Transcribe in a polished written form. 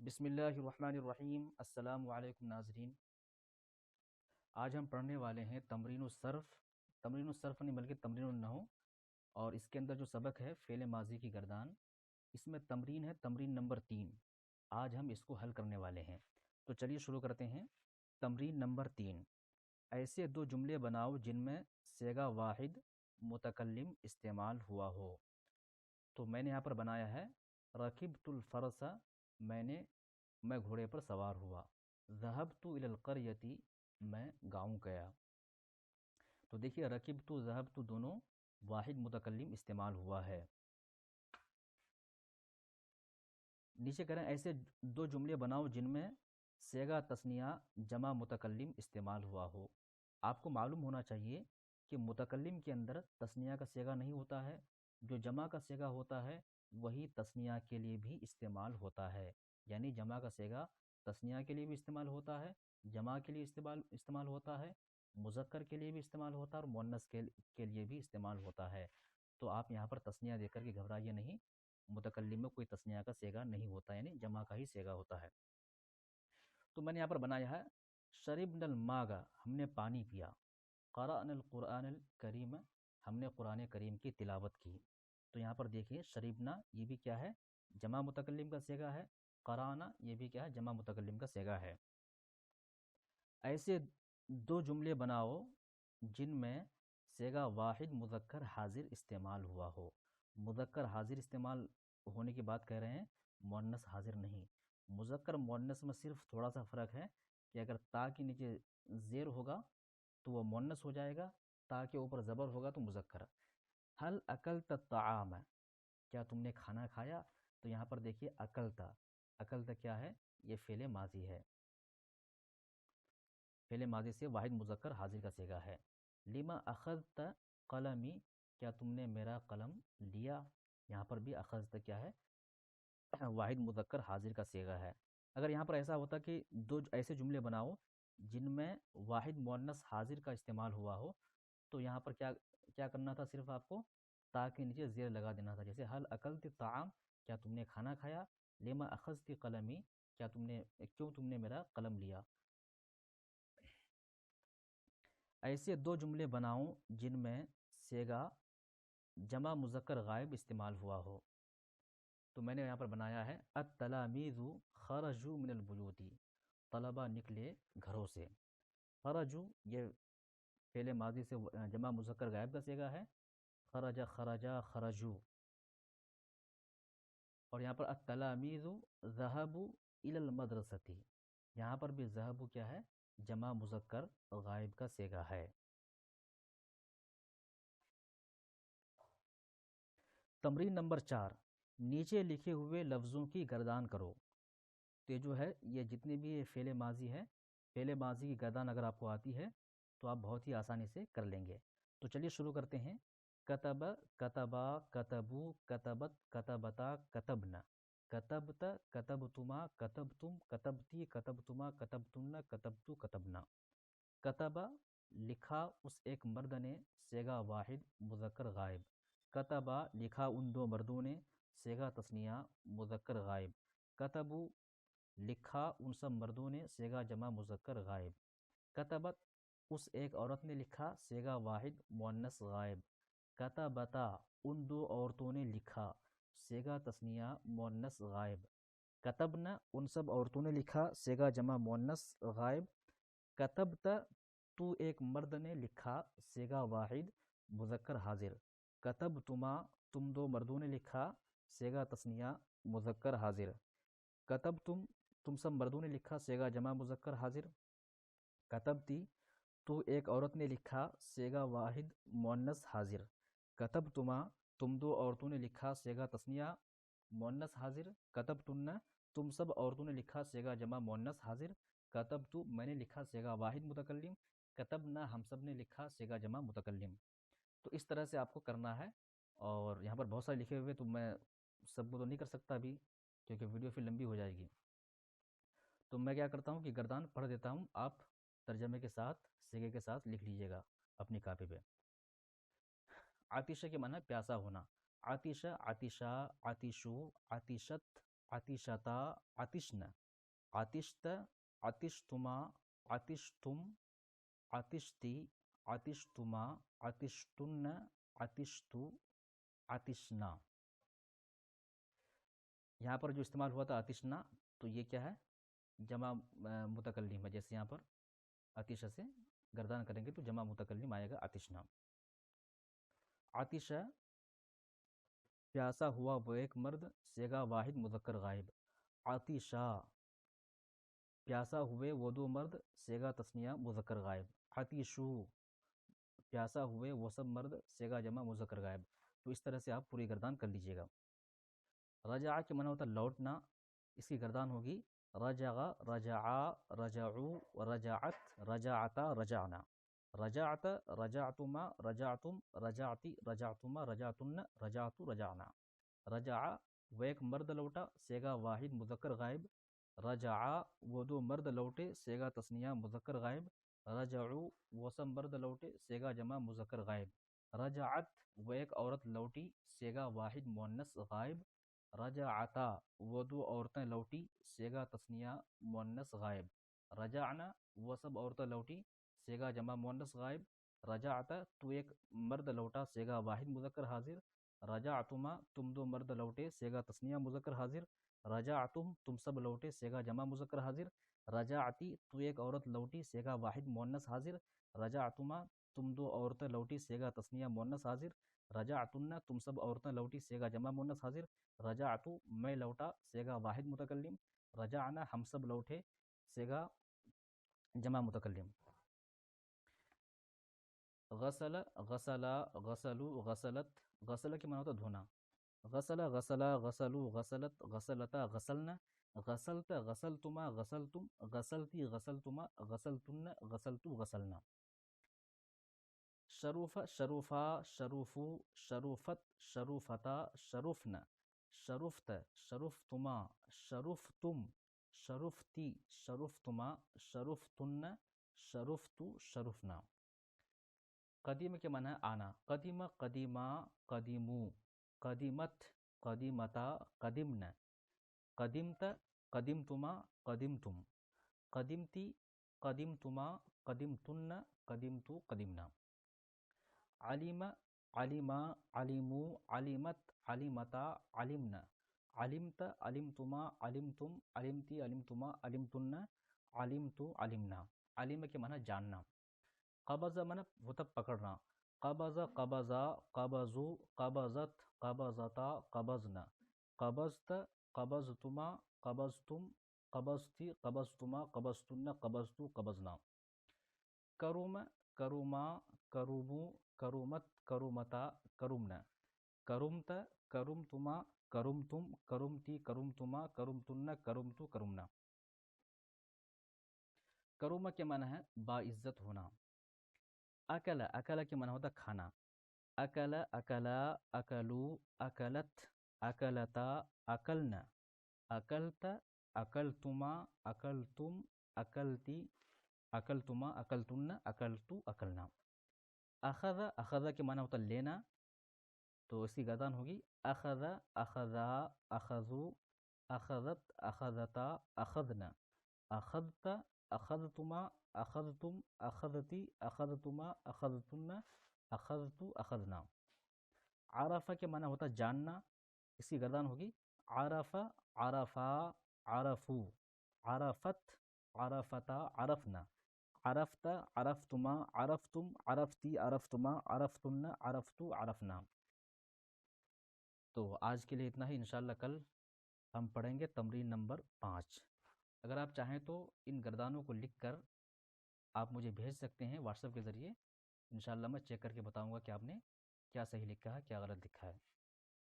بسم اللہ الرحمن الرحیم۔ السلام علیکم ناظرین، آج ہم پڑھنے والے ہیں تمرین الصرف۔ تمرین الصرف نہیں بلکہ تمرین النحو، اور اس کے اندر جو سبق ہے فعل ماضی کی گردان، اس میں تمرین ہے، تمرین نمبر 3۔ آج ہم اس کو حل کرنے والے ہیں، تو چلیے شروع کرتے ہیں۔ تمرین نمبر 3، ایسے دو جملے بناؤ جن میں صیغہ واحد متکلم استعمال ہوا ہو۔ تو میں نے یہاں پر بنایا ہے رکبت الفرس، میں گھوڑے پر سوار ہوا۔ ذہبت الی القریۃ، میں گاؤں گیا۔ تو دیکھیے رکبت ذہبت دونوں واحد متکلم استعمال ہوا ہے۔ نیچے کریں ایسے دو جملے بناؤ جن میں صیغہ تثنیہ جمع متکلم استعمال ہوا ہو۔ آپ کو معلوم ہونا چاہیے کہ متکلم کے اندر تثنیہ کا صیغہ نہیں ہوتا ہے، جو جمع کا صیغہ ہوتا ہے وہی تثنیہ کے لیے بھی استعمال ہوتا ہے۔ یعنی جمع کا صیغہ تثنیہ کے لیے بھی استعمال ہوتا ہے، جمع کے لیے استعمال ہوتا ہے، مذکر کے لیے بھی استعمال ہوتا ہے، اور مؤنث کے لیے بھی استعمال ہوتا ہے۔ تو آپ یہاں پر تثنیہ دیکھ کر کے گھبرائیے نہیں، متکلم میں کوئی تثنیہ کا صیغہ نہیں ہوتا، یعنی جمع کا ہی صیغہ ہوتا ہے۔ تو میں نے یہاں پر بنایا ہے شربنا الماء، ہم نے پانی پیا۔ قرأنا القرآن الکریم، ہم نے قرآن کریم کی تلاوت کی۔ تو یہاں پر دیکھیے شربنا یہ بھی کیا ہے، جمع متکلم کا صیغہ ہے، قرآنا یہ بھی کیا ہے، جمع متکلم کا صیغہ ہے۔ ایسے دو جملے بناؤ جن میں صیغہ واحد مذکر حاضر استعمال ہوا ہو۔ مذکر حاضر استعمال ہونے کی بات کہہ رہے ہیں، مؤنث حاضر نہیں۔ مذکر مؤنث میں صرف تھوڑا سا فرق ہے کہ اگر تا کے نیچے زیر ہوگا تو وہ مؤنث ہو جائے گا، تا کے اوپر زبر ہوگا تو مذکر۔ حل اکلت الطعام، کیا تم نے کھانا کھایا؟ تو یہاں پر دیکھیے اکلتا، اکلتا کیا ہے، یہ فعل ماضی ہے، فعل ماضی سے واحد مذکر حاضر کا صیغہ ہے۔ لما اخذت قلمی، کیا تم نے میرا قلم لیا؟ یہاں پر بھی اخذت کیا ہے، واحد مذکر حاضر کا صیغہ ہے۔ اگر یہاں پر ایسا ہوتا کہ دو ایسے جملے بناؤ جن میں واحد مؤنث حاضر کا استعمال ہوا ہو، تو یہاں پر کیا کرنا تھا، صرف آپ کو تا کے نیچے زیر لگا دینا تھا، جیسے حل اکلت الطعام، کیا تم نے کھانا کھایا؟ لما اخذت قلمی، کیوں تم نے میرا قلم لیا؟ ایسے دو جملے بناؤں جن میں صیغہ جمع مذکر غائب استعمال ہوا ہو۔ تو میں نے یہاں پر بنایا ہے التلاميذ خرجوا من البيوت، طلبہ نکلے گھروں سے۔ خرجوا یہ فعل ماضی سے جمع مذکر غائب کا صیغہ ہے، خرج خرجا خرجوا۔ اور یہاں پر التلاميذ ذهبوا الى المدرسة، یہاں پر بھی ذهبوا کیا ہے، جمع مذکر غائب کا صیغہ ہے۔ تمرین نمبر 4، نیچے لکھے ہوئے لفظوں کی گردان کرو۔ تو یہ جو ہے، یہ جتنے بھی یہ فعل ماضی ہے، فعل ماضی کی گردان اگر آپ کو آتی ہے تو آپ بہت ہی آسانی سے کر لیں گے۔ تو چلیے شروع کرتے ہیں۔ کتب، کتبا، کتبو، کتبت، کتبتا، کتبنا، کتبت، کتبتما، کتبتم، کتبتی، کتبتما، کتبتن، کتبتو، کتبنا۔ کتبہ لکھا اس ایک مرد نے، صیغہ واحد مذکر غائب۔ کتبہ لکھا ان دو مردوں نے، صیغہ تثنیہ مذکر غائب۔ کتبو لکھا ان سب مردوں نے، صیغہ جمع مذکر غائب۔ کتبت اس ایک عورت نے لکھا، صیغہ واحد مؤنث غائب۔ کتبتا ان دو عورتوں نے لکھا، صیغہ تثنیہ مؤنث غائب۔ کتبنا ان سب عورتوں نے لکھا، صیغہ جمع مؤنث غائب۔ کتبت تو ایک مرد نے لکھا، صیغہ واحد مذکر حاضر۔ کتبتما تم دو مردوں نے لکھا، صیغہ تثنیہ مذکر حاضر۔ کتبتم تم سب مردوں نے لکھا، صیغہ جمع مذکر حاضر۔ کتبتی تو ایک عورت نے لکھا، صیغہ واحد مؤنث حاضر۔ کتبتما تم دو عورتوں نے لکھا، صیغہ تثنیہ مؤنث حاضر۔ کتبتن تم سب عورتوں نے لکھا، صیغہ جمع مؤنث حاضر۔ کتبتو میں نے لکھا، صیغہ واحد متکلم۔ کتبنا ہم سب نے لکھا، صیغہ جمع متکلم۔ تو اس طرح سے آپ کو کرنا ہے، اور یہاں پر بہت سارے لکھے ہوئے تو میں سب کو تو نہیں کر سکتا ابھی، کیونکہ ویڈیو پھر لمبی ہو جائے گی۔ تو میں کیا کرتا ہوں کہ گردان پڑھ دیتا ہوں، آپ ترجمے کے ساتھ صیغے کے ساتھ لکھ لیجئے گا اپنی کاپی پہ۔ عاطشہ کے معنی پیاسا ہونا۔ عاطشہ، عاطشہ، عاطشو، عاطشت، عطشتا عطشن، عطشت عطشتما عطشتم، عطشتی عطشتما عطشتن، عطشتو عطشنا۔ یہاں پر جو استعمال ہوا تھا عطشنا، تو یہ کیا ہے؟ جمع متکلم ہے۔ جیسے یہاں پر عطش سے گردان کریں گے تو جمع متکلم آئے گا عطشنا۔ عطش پیاسا ہوا وہ ایک مرد، صیغہ واحد مذکر غائب۔ عطشا پیاسا ہوئے وہ دو مرد، صیغہ تثنیہ مذکر غائب۔ عطشو پیاسا ہوئے وہ سب مرد، صیغہ جمع مذکر غائب۔ تو اس طرح سے آپ پوری گردان کر لیجئے گا۔ رجع کے معنی ہوتا لوٹنا، اس کی گردان ہوگی رجع رجعا رجعو رجعت رجعتا رجعنا۔ رجعت رجعتما رجعتم رجعتی رجعتما رجعتن رجعتو رجعنا۔ رجع وہ ایک مرد لوٹا، صیغہ واحد مذکر غائب۔ رجعا وہ دو مرد لوٹے، صیغہ تثنیہ مذکر غائب۔ رجعو وہ سب مرد لوٹے، صیغہ جمع مذکر غائب۔ رجعت وہ ایک عورت لوٹی، صیغہ واحد مؤنث غائب۔ رجعتا وہ دو عورتیں لوٹی، صیغہ تثنیہ مؤنث غائب۔ رجعنا وہ سب عورتیں لوٹی، صیغہ جمع مؤنث غائب۔ رجعتا تو ایک مرد لوٹا، صیغہ واحد مذکر حاضر۔ رجعتما تم دو مرد لوٹے، صیغہ تثنیہ مذکر حاضر۔ رجعتم تم سب لوٹے، صیغہ جمع مذکر حاضر۔ رجعتی تو ایک عورت لوٹی، صیغہ واحد مؤنث حاضر۔ رجعتما تم دو عورتیں لوٹی، صیغہ تثنیہ مؤنث حاضر۔ رجعتن تم سب عورتیں لوٹی، صیغہ جمع مؤنث حاضر۔ رجعتو میں لوٹا، صیغہ واحد متکلم۔ رجعنا ہم سب لوٹے، صیغہ جمع متکلم۔ غسل غسلا غسلو غسلت، غسل کے معنی ہوتا دھونا۔ غسل غسلا غسلو غسلت غسلتا غسلنا۔ غسلت غسلتما غسلتم غسلتی غسلتما غسلتن غسلتو غسلنا۔ شروف شروفا شروفو شروفت شروفتا شرفن۔ شرفت شرفتما شرفتم شرفتی شرفتما شرفتن شرفتو شرفنا۔ قدیم کے معنی ہے آنا۔ قدیم قدیما قدیمو قدیمت قدیمتا قدمن۔ قدمت قدمتما قدمتم قدمتی قدمتما قدمتن قدمتو قدمنا۔ علم علما علمو علمت علمتا علمنا۔ علمت علمتما علمتم علمتی علمتما علمتن علمتو علمنا۔ علم کے معنی جاننا۔ قبض من ہوتا پکڑنا۔ قبض قبضا قبضو قبضت قبضتا قبضنا۔ قبضت قبضتما قبضتم قبضتی قبضتما قبضتن قبضتو قبضنا۔ کرم کرما کرمو کرمت کرمتا کرمنا۔ کرمت کرمتما کرمتم کرمتی کرمتما کرمتن کرمتو کرمنا۔ کرم کے معنی ہے باعزت ہونا۔ اکل اکل کے معنی ہوتا کھانا۔ اکل اکلا اکلو اکلت اکلتا اکلن۔ اکلت اکلتما اکلتم اکلتی اکلتما اکلتن اکلتو اکلنا۔ اخذ اخذ کے معنی ہوتا لینا، تو اس کی گردان ہوگی اخذ اخذا اخذو اخذت اخذتا اخذنا۔ اخذت اخذتما اخذتم اخذتی اخذتما اخذتن اخذتو اخذنا۔ عرف کے معنی ہوتا جاننا، اس کی گردان ہوگی عرف عرفا عرفو عرفت عرفتا عرفنا۔ عرفت عرفتما عرفتم عرفتی عرفتما عرفتن عرفتو عرفنا۔ تو آج کے لیے اتنا ہی، انشاءاللہ کل ہم پڑھیں گے تمرین نمبر 5۔ اگر آپ چاہیں تو ان گردانوں کو لکھ کر آپ مجھے بھیج سکتے ہیں واٹس ایپ کے ذریعے، انشاءاللہ میں چیک کر کے بتاؤں گا کہ آپ نے کیا صحیح لکھا ہے کیا غلط لکھا ہے۔